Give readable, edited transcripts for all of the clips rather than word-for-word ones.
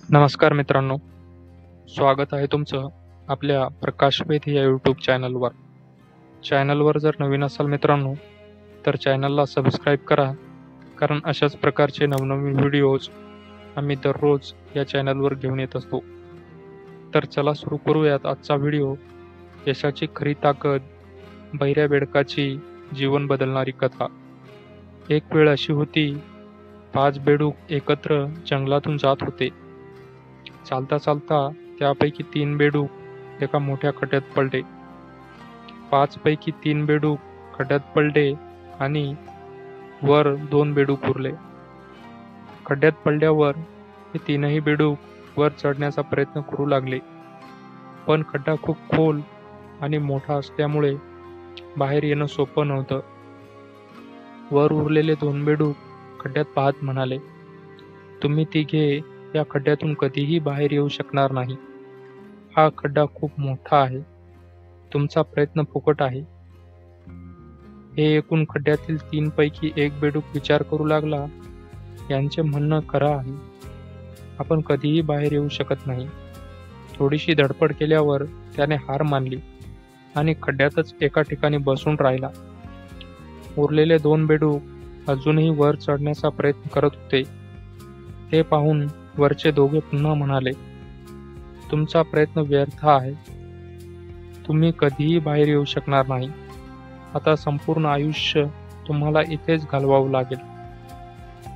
नमस्कार मित्रांनो, स्वागत आहे तुमचं आपल्या प्रकाश वेध या यूट्यूब चॅनलवर. चॅनलवर जर नवीन असाल मित्रांनो, तर चॅनलला सबस्क्राईब करा, कारण अशाच प्रकारचे नवनवीन व्हिडिओज आम्ही दररोज या चॅनलवर घेऊन येत असतो. तर चला सुरू करूयात आजचा व्हिडिओ. यशाची खरी ताकद, बहिऱ्या बेडकाची जीवन बदलणारी कथा. एक वेळ अशी होती, 5 बेडूक एकत्र जंगलातून जात होते. चालता चालता त्यापैकी 3 बेडूक एका मोठ्या खड्ड्यात पडले. 5 पैकी 3 बेडूक खड्ड्यात पडले आणि वर 2 बेडूक उरले. खड्ड्यात पडल्यावर हे तीनही बेडूक वर चढण्याचा प्रयत्न करू लागले, पण खड्डा खूप खोल आणि मोठा असल्यामुळे बाहेर येणं सोपं नव्हतं. वर उरलेले 2 बेडूक खड्ड्यात पाहत म्हणाले, तुम्ही तिघे या खड्ड्यातून कधीही बाहेर येऊ शकणार नाही. हा खड्डा खूप मोठा आहे. तुमचा प्रयत्न फुकट आहे. हे ऐकून खड्ड्यातील 3 पैकी एक बेडूक विचार करू लागला, यांचे म्हणणं खरं आहे. आपण कधीही बाहेर येऊ शकत नाही. थोडीशी धडपड केल्यावर त्याने हार मानली आणि खड्ड्यातच एका ठिकाणी बसून राहिला. उरलेले 2 बेडूक अजूनही वर चढण्याचा प्रयत्न करत होते. हे पाहून वरचे दोघे पुन्हा म्हणाले, तुमचा प्रयत्न व्यर्थ आहे. तुम्ही कधीही बाहेर येऊ शकणार नाही. आता संपूर्ण आयुष्य तुम्हाला इथेच घालवावं लागेल.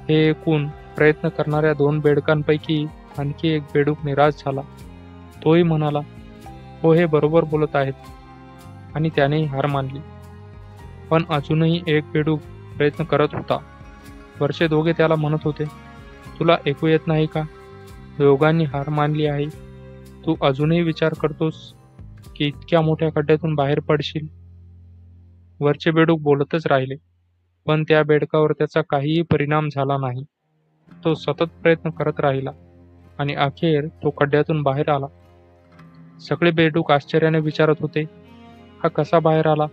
हे ऐकून प्रयत्न करणाऱ्या 2 बेडकांपैकी आणखी एक बेडूक निराश झाला. तोही म्हणाला, हो, हे बरोबर बोलत आहेत, आणि त्यानेही हार मानली. पण अजूनही एक बेडूक प्रयत्न करत होता. वरचे दोघे त्याला म्हणत होते, तुला ऐकू येत नाही का? दोघांनी हार मानली आहे. तू अजूनही विचार करतोस की इतक्या मोठ्या खड्ड्यातून बाहेर पडशील? वरचे बेडूक बोलतच राहिले, पण त्या बेडकावर त्याचा काहीही परिणाम झाला नाही. तो सतत प्रयत्न करत राहिला आणि अखेर तो खड्ड्यातून बाहेर आला. सगळे बेडूक आश्चर्याने विचारत होते, हा कसा बाहेर आला?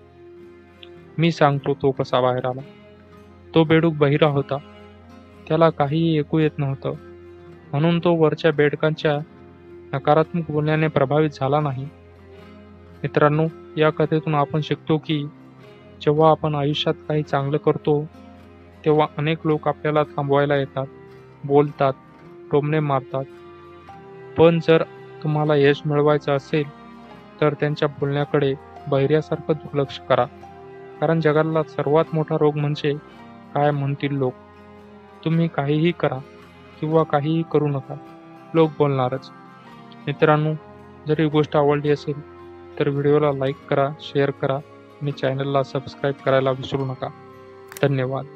मी सांगतो तो कसा बाहेर आला. तो बेडूक बहिरा होता. त्याला काहीही ऐकू येत नव्हतं, म्हणून तो वरच्या बेडकांच्या नकारात्मक बोलण्याने प्रभावित झाला नाही. मित्रांनो, या कथेतून आपण शिकतो की जेव्हा आपण आयुष्यात काही चांगलं करतो, तेव्हा अनेक लोक आपल्याला थांबवायला येतात, बोलतात, टोमणे मारतात. पण जर तुम्हाला यश मिळवायचं असेल, तर त्यांच्या बोलण्याकडे बहिऱ्यासारखं दुर्लक्ष करा. कारण जगाला सर्वात मोठा रोग म्हणजे काय म्हणतील लोक. तुम्ही काहीही करा किंवा काहीही करू नका, लोक बोलणारच. मित्रांनो, जर ही गोष्ट आवडली असेल तर व्हिडिओला लाईक करा, शेअर करा आणि चॅनलला सबस्क्राईब करायला विसरू नका. धन्यवाद.